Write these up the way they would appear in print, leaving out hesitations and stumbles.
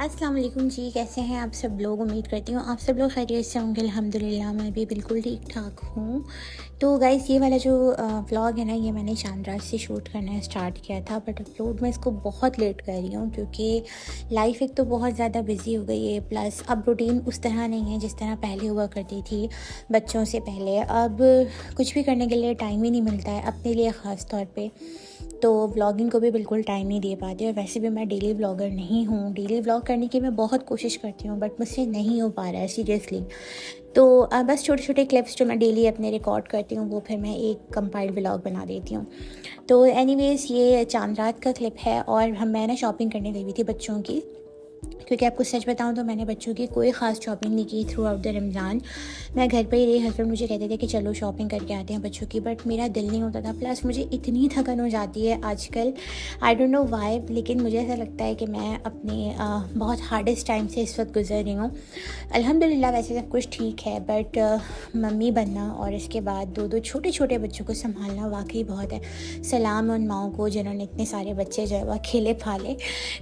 अस्सलाम वालेकुम जी, कैसे हैं आप सब लोग। उम्मीद करती हूँ आप सब लोग खैरियत से होंगे। अल्हम्दुलिल्लाह मैं भी बिल्कुल ठीक ठाक हूँ। तो गाइस ये वाला जो व्लॉग है ना, ये मैंने चांद रात से शूट करना स्टार्ट किया था, बट अपलोड मैं इसको बहुत लेट कर रही हूँ क्योंकि लाइफ एक तो बहुत ज़्यादा बिजी हो गई है, प्लस अब रूटीन उस तरह नहीं है जिस तरह पहले हुआ करती थी बच्चों से पहले। अब कुछ भी करने के लिए टाइम ही नहीं मिलता है अपने लिए ख़ास तौर पे, तो व्लॉगिंग को भी बिल्कुल टाइम नहीं दे पाती। और वैसे भी मैं डेली व्लॉगर नहीं हूँ। डेली व्लॉग करने की मैं बहुत कोशिश करती हूँ बट मुझसे नहीं हो पा रहा है सीरियसली। तो बस छोटे छोटे क्लिप्स जो मैं डेली अपने रिकॉर्ड करती हूँ वो फिर मैं एक कंपाइल्ड व्लॉग बना देती हूँ। तो एनीवेज़ ये चांद रात का क्लिप है और मैं ना शॉपिंग करने गई हुई थी बच्चों की, क्योंकि आपको सच बताऊं तो मैंने बच्चों की कोई ख़ास शॉपिंग नहीं की थ्रू आउट द रमज़ान। मैं घर पे ही रही। हस्बैंड मुझे कहते थे कि चलो शॉपिंग करके आते हैं बच्चों की, बट मेरा दिल नहीं होता था। प्लस मुझे इतनी थकन हो जाती है आजकल, आई डोंट नो वाई, लेकिन मुझे ऐसा लगता है कि मैं अपने बहुत हार्डेस्ट टाइम से इस वक्त गुजर रही हूँ। अल्हम्दुलिल्लाह वैसे सब कुछ ठीक है, बट मम्मी बनना और इसके बाद दो दो छोटे छोटे बच्चों को संभालना वाकई बहुत है। सलाम उन माओं को जिन्होंने इतने सारे बच्चे जो है वो अकेले पाले।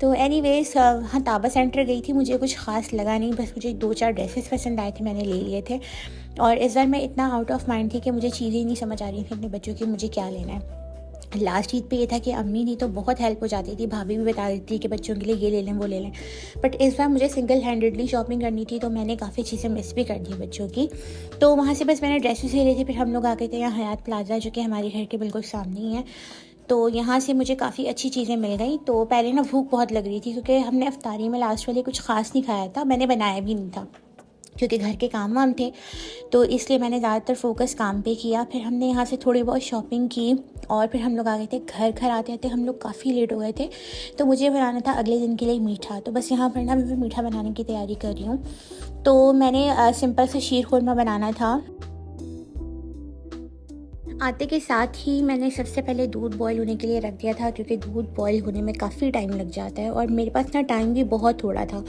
तो एनीवेज़ हाँ, ताबा सेंटर गई थी। मुझे कुछ ख़ास लगा नहीं, बस मुझे 2-4 ड्रेसेस पसंद आए थे, मैंने ले लिए थे। और इस बार मैं इतना आउट ऑफ माइंड थी कि मुझे चीज़ें नहीं समझ आ रही थी अपने बच्चों की मुझे क्या लेना है। लास्ट ईद पे ये था कि अम्मी नहीं तो बहुत हेल्प हो जाती थी, भाभी भी बता देती थी कि बच्चों के लिए ये ले लें वो ले लें। बट इस बार मुझे सिंगल हैंडेडली शॉपिंग करनी थी, तो मैंने काफ़ी चीज़ें मिस भी कर दी बच्चों की। तो वहाँ से बस मैंने ड्रेसेस ले ली थी। फिर हम लोग आ गए थे यहाँ हयात प्लाजा, जो कि हमारे घर के बिल्कुल सामने ही है। तो यहाँ से मुझे काफ़ी अच्छी चीज़ें मिल गई। तो पहले ना भूख बहुत लग रही थी क्योंकि हमने इफ्तारी में लास्ट वाले कुछ ख़ास नहीं खाया था, मैंने बनाया भी नहीं था क्योंकि घर के काम वाम थे, तो इसलिए मैंने ज़्यादातर फोकस काम पे किया। फिर हमने यहाँ से थोड़ी बहुत शॉपिंग की और फिर हम लोग आ गए थे घर। घर आते आते हम लोग काफ़ी लेट हो गए थे, तो मुझे बनाना था अगले दिन के लिए मीठा। तो बस यहाँ पर ना मैं मीठा बनाने की तैयारी कर रही हूँ। तो मैंने सिंपल से शीर खुरमा बनाना था। आटे के साथ ही मैंने सबसे पहले दूध बॉईल होने के लिए रख दिया था, क्योंकि दूध बॉईल होने में काफ़ी टाइम लग जाता है और मेरे पास ना टाइम भी बहुत थोड़ा था।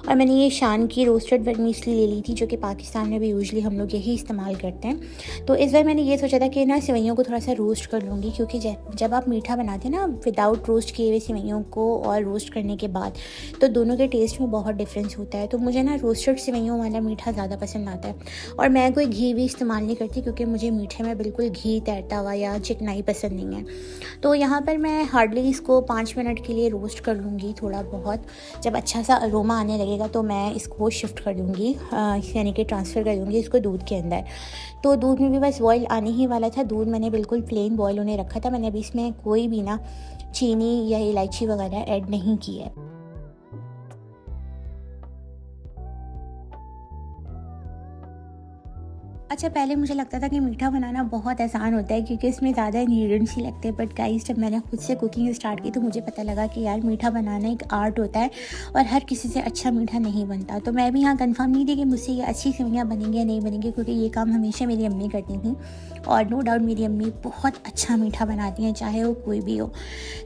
और मैंने ये शान की रोस्टेड वर्मीसली ले ली थी, जो कि पाकिस्तान में भी यूजुअली हम लोग यही इस्तेमाल करते हैं। तो इस बार मैंने ये सोचा था कि ना सेवइयों को थोड़ा सा रोस्ट कर लूँगी, क्योंकि जब आप मीठा बनाते हैं ना विदाउट रोस्ट किए हुए सेवइयों को और रोस्ट करने के बाद, तो दोनों के टेस्ट में बहुत डिफरेंस होता है। तो मुझे ना रोस्टेड सेवइयों वाला मीठा ज़्यादा पसंद आता है। और मैं कोई घी भी इस्तेमाल नहीं करती, क्योंकि मुझे मीठे में बिल्कुल घी तैरता हुआ या चिकनाई पसंद नहीं है। तो यहाँ पर मैं हार्डली इसको 5 मिनट के लिए रोस्ट कर लूँगी थोड़ा बहुत। जब अच्छा सा अरोमा आने लगेगा तो मैं इसको शिफ्ट कर दूँगी, यानी कि ट्रांसफ़र कर दूँगी इसको दूध के अंदर। तो दूध में भी बस बॉयल आने ही वाला था। दूध मैंने बिल्कुल प्लेन बॉयल होने रखा था। मैंने अभी इसमें कोई भी ना चीनी या इलायची वगैरह ऐड नहीं की है। अच्छा, पहले मुझे लगता था कि मीठा बनाना बहुत आसान होता है क्योंकि इसमें ज़्यादा इंग्रेडिएंट्स ही लगते हैं, बट गाइस जब मैंने खुद से कुकिंग स्टार्ट की तो मुझे पता लगा कि यार मीठा बनाना एक आर्ट होता है और हर किसी से अच्छा मीठा नहीं बनता। तो मैं भी यहाँ कंफर्म नहीं थी कि मुझसे ये अच्छी सेवइयाँ बनेंगी या नहीं बनेंगी, क्योंकि ये काम हमेशा मेरी अम्मी करती थी और नो डाउट मेरी अम्मी बहुत अच्छा मीठा बनाती हैं, चाहे वो कोई भी हो।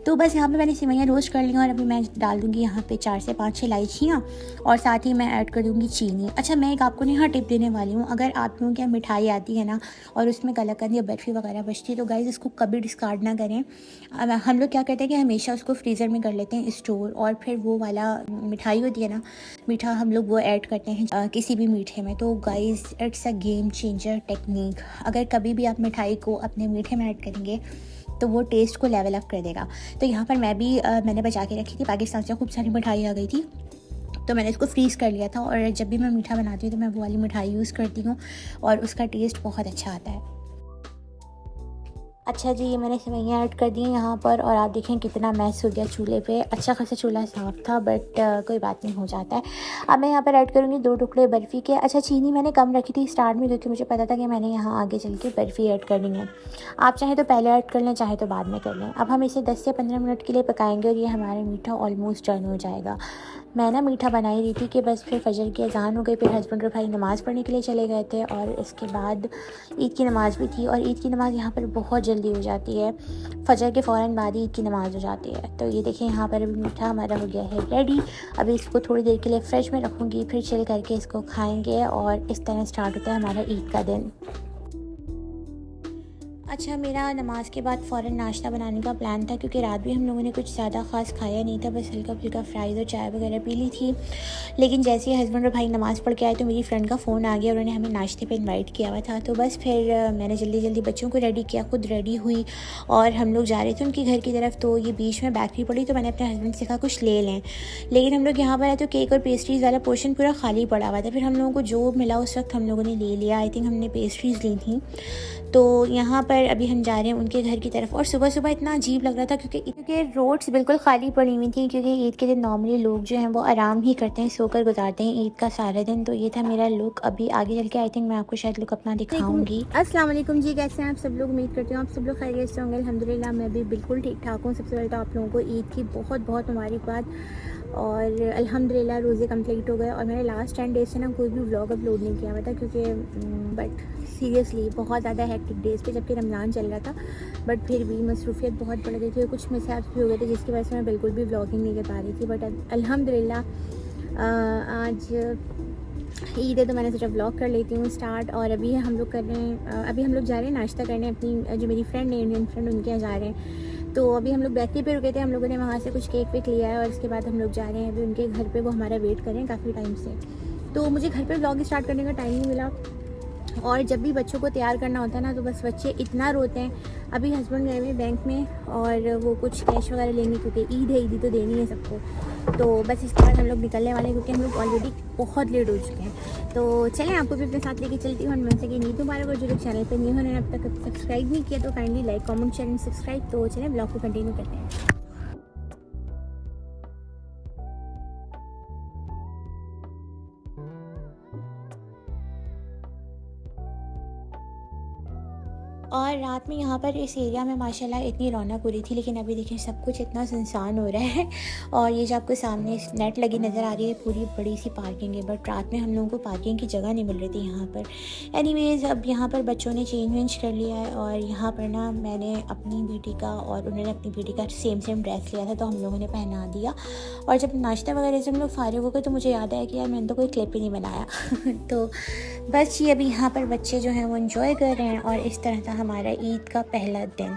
तो बस यहाँ पर मैंने सेवइयाँ रोस्ट कर ली और अभी मैं डाल दूँगी यहाँ पर 4 से 5 इलायचियाँ और साथ ही मैं ऐड कर दूँगी चीनी। अच्छा, मैं एक आपको यहाँ टिप देने वाली हूँ। अगर आप लोगों के मिठाई आती है ना और उसमें कलाकंद या बर्फ़ी वगैरह बचती है, तो गाइस इसको कभी डिस्कार्ड ना करें। अब हम लोग क्या करते हैं कि हमेशा उसको फ्रीज़र में कर लेते हैं स्टोर, और फिर वो वाला मिठाई होती है ना मीठा, हम लोग वो ऐड करते हैं किसी भी मीठे में। तो guys it's a game changer technique. अगर कभी भी आप मिठाई को अपने मीठे में ऐड करेंगे तो वो टेस्ट को लेवल अप कर देगा। तो यहाँ पर मैं भी मैंने बचा के रखी थी, पाकिस्तान से खूब सारी मिठाई आ गई थी, तो मैंने इसको फ्रीज़ कर लिया था। और जब भी मैं मीठा बनाती हूँ तो मैं वो वाली मिठाई यूज़ करती हूँ और उसका टेस्ट बहुत अच्छा आता है। अच्छा जी, ये मैंने सेवइयाँ ऐड कर दी हैं यहाँ पर और आप देखें कितना मैस हो गया चूल्हे पे। अच्छा खासा चूल्हा साफ़ था, बट कोई बात नहीं, हो जाता है। अब मैं यहाँ पर ऐड करूँगी 2 टुकड़े बर्फ़ी के। अच्छा, चीनी मैंने कम रखी थी स्टार्ट में, क्योंकि मुझे पता था कि मैंने यहाँ आगे चल के बर्फ़ी ऐड करनी है। आप चाहें तो पहले ऐड कर लें, चाहे तो बाद में कर लें। अब हम इसे 10 से 15 मिनट के लिए पकाएंगे और ये हमारा मीठा ऑलमोस्ट डन हो जाएगा। मैं ना मीठा बना ही रही थी कि बस फिर फजर की अज़ान हो गई। फिर हस्बैंड और भाई नमाज़ पढ़ने के लिए चले गए थे और इसके बाद ईद की नमाज़ भी थी। और ईद की नमाज़ यहाँ पर बहुत जल्दी हो जाती है, फजर के फ़ौरन बाद ईद की नमाज़ हो जाती है। तो ये देखिए यहाँ पर अभी मीठा हमारा हो गया है रेडी। अभी इसको थोड़ी देर के लिए फ्रिज में रखूँगी, फिर चिल करके इसको खाएँगे और इस तरह स्टार्ट होता है हमारा ईद का दिन। अच्छा, मेरा नमाज़ के बाद फ़ौरन नाश्ता बनाने का प्लान था, क्योंकि रात भी हम लोगों ने कुछ ज़्यादा ख़ास खाया नहीं था, बस हल्का फुल्का फ्राइज़ और चाय वगैरह पी ली थी। लेकिन जैसे ही हस्बैंड और भाई नमाज़ पढ़ के आए तो मेरी फ़्रेंड का फ़ोन आ गया, उन्होंने हमें नाश्ते पे इनवाइट किया हुआ था। तो बस फिर मैंने जल्दी जल्दी बच्चों को रेडी किया, खुद रेडी हुई और हम लोग जा रहे थे उनके घर की तरफ। तो ये बीच में बेकरी पड़ी, तो मैंने अपने हस्बैंड से कहा कुछ ले लें। लेकिन हम लोग यहाँ पर आए तो केक और पेस्ट्रीज़ वाला पोर्शन पूरा खाली पड़ा हुआ था। फिर हम लोगों को जो मिला उस वक्त हम लोगों ने ले लिया। आई थिंक हमने पेस्ट्रीज़ ली थी। तो यहाँ पर अभी हम जा रहे हैं उनके घर की तरफ। और सुबह सुबह इतना अजीब लग रहा था क्योंकि रोड्स बिल्कुल खाली पड़ी हुई थी, क्योंकि ईद के दिन नॉर्मली लोग जो हैं वो आराम ही करते हैं, सोकर गुजारते हैं ईद का सारा दिन। तो ये था मेरा लुक। अभी आगे चल के आई थिंक मैं आपको शायद लुक अपना दिखाऊंगी। अस्सलाम वालेकुम जी, कैसे हैं आप सब लोग? उम्मीद करती हूँ आप सब लोग खैरियत से होंगे। अल्हम्दुलिल्लाह मैं भी बिल्कुल ठीक ठाक हूँ। सबसे पहले तो आप लोगों को ईद की बहुत बहुत मुबारकबाद। और अल्हम्दुलिल्लाह रोज़े कंप्लीट हो गए। और मैंने लास्ट 10 डेज से ना कोई भी व्लॉग अपलोड नहीं किया हुआ था, क्योंकि बट सीरियसली बहुत ज़्यादा हेक्टिक डेज़ पे, जबकि रमज़ान चल रहा था, बट फिर भी मसरूफियत बहुत बढ़ गई थी और कुछ मिसहैप्स भी हो गए थे, जिसकी वजह से मैं बिल्कुल भी व्लॉगिंग नहीं कर पा रही थी। बट अल्हम्दुलिल्लाह आज ईद है तो मैंने सोचा व्लॉग कर लेती हूँ स्टार्ट। और अभी हम लोग कर रहे हैं, अभी हम लोग जा रहे हैं नाश्ता करने। अपनी जो मेरी फ्रेंड है, इंडियन फ्रेंड, उनके यहाँ जा रहे हैं। तो अभी हम लोग बेकरी पे रुके थे, हम लोगों ने वहाँ से कुछ केक वेक लिया है और इसके बाद हम लोग जा रहे हैं अभी उनके घर पे। वो हमारा वेट कर रहे हैं काफ़ी टाइम से। तो मुझे घर पे व्लॉग स्टार्ट करने का टाइम नहीं मिला। और जब भी बच्चों को तैयार करना होता है ना, तो बस बच्चे इतना रोते हैं। अभी हस्बैंड गए हुए बैंक में और वो कुछ कैश वगैरह लेंगे, क्योंकि ईद है, ईदी तो देनी है सबको। तो बस इसके बाद हम लोग निकलने वाले हैं, क्योंकि हम लोग ऑलरेडी बहुत लेट हो चुके हैं। तो चलें, आपको भी अपने साथ लेके चलती हूँ। मैं से कि नहीं तुम्हारे को जो लोग चैनल पर नहीं उन्होंने अब तक सब्सक्राइब नहीं किया तो kindly like comment share and subscribe. तो चलें ब्लॉग को कंटिन्यू करते हैं। और रात में यहाँ पर इस एरिया में माशाल्लाह इतनी रौनक हो रही थी, लेकिन अभी देखिए सब कुछ इतना सुनसान हो रहा है। और ये जो आपको सामने नेट लगी नज़र आ रही है, पूरी बड़ी सी पार्किंग है, बट रात में हम लोगों को पार्किंग की जगह नहीं मिल रही थी यहाँ पर। एनीवेज़ अब यहाँ पर बच्चों ने चेंज वेंज कर लिया है। और यहाँ पर ना मैंने अपनी बेटी का और उन्होंने अपनी बेटी का सेम ड्रेस लिया था, तो हम लोगों ने पहना दिया। और जब नाश्ता वगैरह से हम लोग फारिग हो गए तो मुझे याद आया कि यार मैंने तो कोई क्लिप ही नहीं बनाया। तो बस ये अभी यहाँ पर बच्चे जो हैं वो इन्जॉय कर रहे हैं। और इस तरह था हमारा ईद का पहला दिन।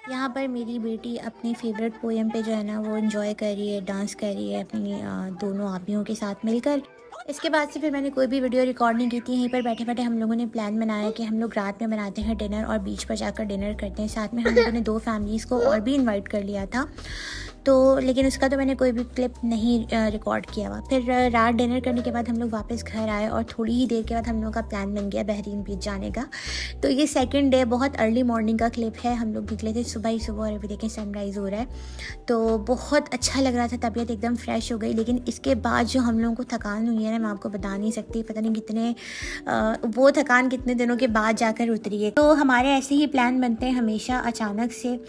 यहाँ पर मेरी बेटी अपनी फेवरेट पोएम पे जो है ना वो इन्जॉय कर रही है, डांस कर रही है अपनी दोनों आपियों के साथ मिलकर। इसके बाद से फिर मैंने कोई भी वीडियो रिकॉर्ड नहीं की थी। यहीं पर बैठे बैठे हम लोगों ने प्लान बनाया कि हम लोग रात में बनाते हैं डिनर और बीच पर जाकर डिनर करते हैं। साथ में हम लोगों ने 2 फैमिलीज़ को और भी इनवाइट कर लिया था। तो लेकिन उसका तो मैंने कोई भी क्लिप नहीं रिकॉर्ड किया हुआ। फिर रात डिनर करने के बाद हम लोग वापस घर आए और थोड़ी ही देर के बाद हम लोग का प्लान बन गया बहरीन बीच जाने का। तो ये सेकंड डे बहुत अर्ली मॉर्निंग का क्लिप है। हम लोग निकले थे सुबह ही सुबह और अभी देखें सनराइज़ हो रहा है। तो बहुत अच्छा लग रहा था, तबीयत एकदम फ्रेश हो गई। लेकिन इसके बाद जो हम लोगों को थकान हुई है ना, मैं आपको बता नहीं सकती। पता नहीं कितने वो थकान कितने दिनों के बाद जाकर उतरी है। तो हमारे ऐसे ही प्लान बनते हैं हमेशा अचानक से।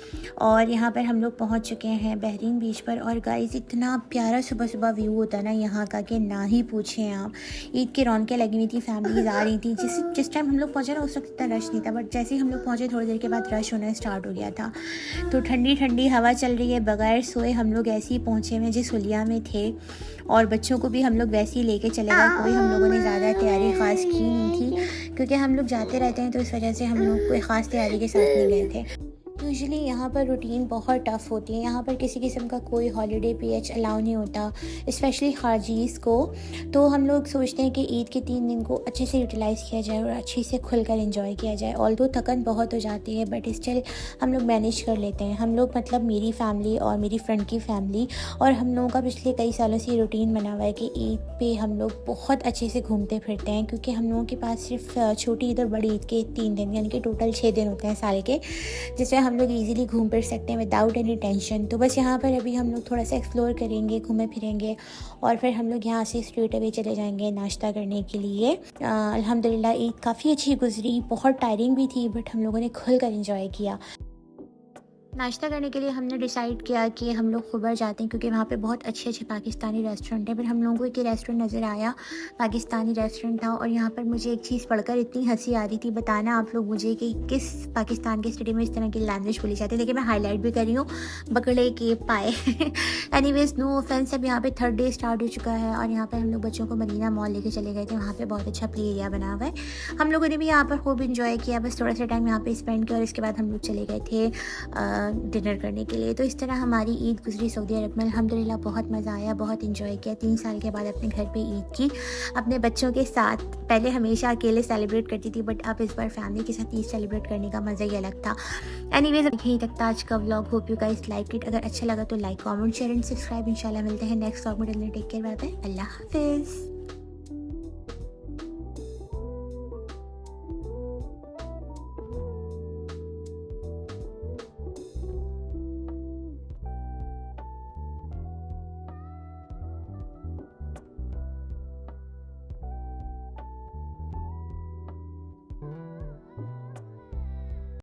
और यहाँ पर हम लोग पहुँच चुके हैं बहरीन बीच पर। और गाइस इतना प्यारा सुबह सुबह व्यू होता है ना यहाँ का कि ना ही पूछें आप। ईद की रौनकें लगी हुई थी, फैमिलीज आ रही थी। जिस टाइम हम लोग पहुँचे ना उस वक्त इतना रश नहीं था, बट जैसे ही हम लोग पहुँचे थोड़ी देर के बाद रश होना स्टार्ट हो गया था। तो ठंडी ठंडी हवा चल रही है, बगैर सोए हम लोग ऐसे ही पहुँचे हुए जिस हुलिया में थे। और बच्चों को भी हम लोग वैसे ही लेके चले गए। कोई हम लोगों ने ज़्यादा तैयारी ख़ास की नहीं थी, क्योंकि हम लोग जाते रहते हैं तो इस वजह से हम लोग कोई ख़ास तैयारी के साथ नहीं गए थे। यूजुअली यहाँ पर रूटीन बहुत टफ़ होती है। यहाँ पर किसी किस्म का कोई हॉलीडे पीएच अलाउ नहीं होता, स्पेशली खारजीज़ को। तो हम लोग सोचते हैं कि ईद के 3 दिन को अच्छे से यूटिलाइज़ किया जाए और अच्छे से खुलकर एंजॉय किया जाए। ऑल्दो थकन बहुत हो जाती है, बट स्टिल हम लोग मैनेज कर लेते हैं। हम लोग मतलब मेरी फैमिली और मेरी फ्रेंड की फैमिली और हम लोगों का पिछले कई सालों से रूटीन बना हुआ है कि ईद पे हम लोग बहुत अच्छे से घूमते फिरते हैं, क्योंकि हम लोगों के पास सिर्फ छोटी ईद और बड़ी ईद के 3 दिन यानी कि टोटल 6 दिन होते हैं साल के, जिसमें हम लोग इजीली घूम फिर सकते हैं विदाउट एनी टेंशन। तो बस यहाँ पर अभी हम लोग थोड़ा सा एक्सप्लोर करेंगे, घूमे फिरेंगे और फिर हम लोग यहाँ से स्ट्रेट अवे चले जाएंगे नाश्ता करने के लिए। अल्हम्दुलिल्लाह ईद काफ़ी अच्छी गुजरी, बहुत टायरिंग भी थी, बट हम लोगों ने खुल कर एंजॉय किया। नाश्ता करने के लिए हमने डिसाइड किया कि हम लोग खुबर जाते हैं क्योंकि वहाँ पे बहुत अच्छे अच्छे पाकिस्तानी रेस्टोरेंट हैं। फिर हम लोगों को एक रेस्टोरेंट नज़र आया, पाकिस्तानी रेस्टोरेंट था। और यहाँ पर मुझे एक चीज़ पढ़कर इतनी हंसी आ रही थी, बताना आप लोग मुझे कि किस पाकिस्तान के स्टेडियम में इस तरह की लैंग्वेज बोली जाती है। देखिए मैं हाईलाइट भी कर रही हूँ, बकड़े के पाए। एनीवेज नो ऑफेंस, अब यहाँ पे 3rd डे स्टार्ट हो चुका है और यहाँ पर हम लोग बच्चों को मदीना मॉल लेके चले गए थे। वहाँ पे बहुत अच्छा प्ले एरिया बना हुआ है। हम लोगों ने भी यहाँ पर खूब इंजॉय किया, बस थोड़ा सा टाइम यहाँ पे स्पेंड किया और इसके बाद हम लोग चले गए थे डिनर करने के लिए। तो इस तरह हमारी ईद गुजरी सऊदी अरब में। अल्हम्दुलिल्लाह बहुत मज़ा आया, बहुत इंजॉय किया। 3 साल के बाद अपने घर पे ईद की अपने बच्चों के साथ। पहले हमेशा अकेले सेलिब्रेट करती थी, बट अब इस बार फैमिली के साथ ईद सेलिब्रेट करने का मज़ा ही अलग था। एनीवेज यहीं तक था आज का vlog. Hope you guys like it. अगर अच्छा लगा तो like, comment, share and subscribe. इंशाल्लाह मिलते हैं नेक्स्ट व्लॉग में। टेक केयर, बाय बाय, अल्लाह हाफिज़।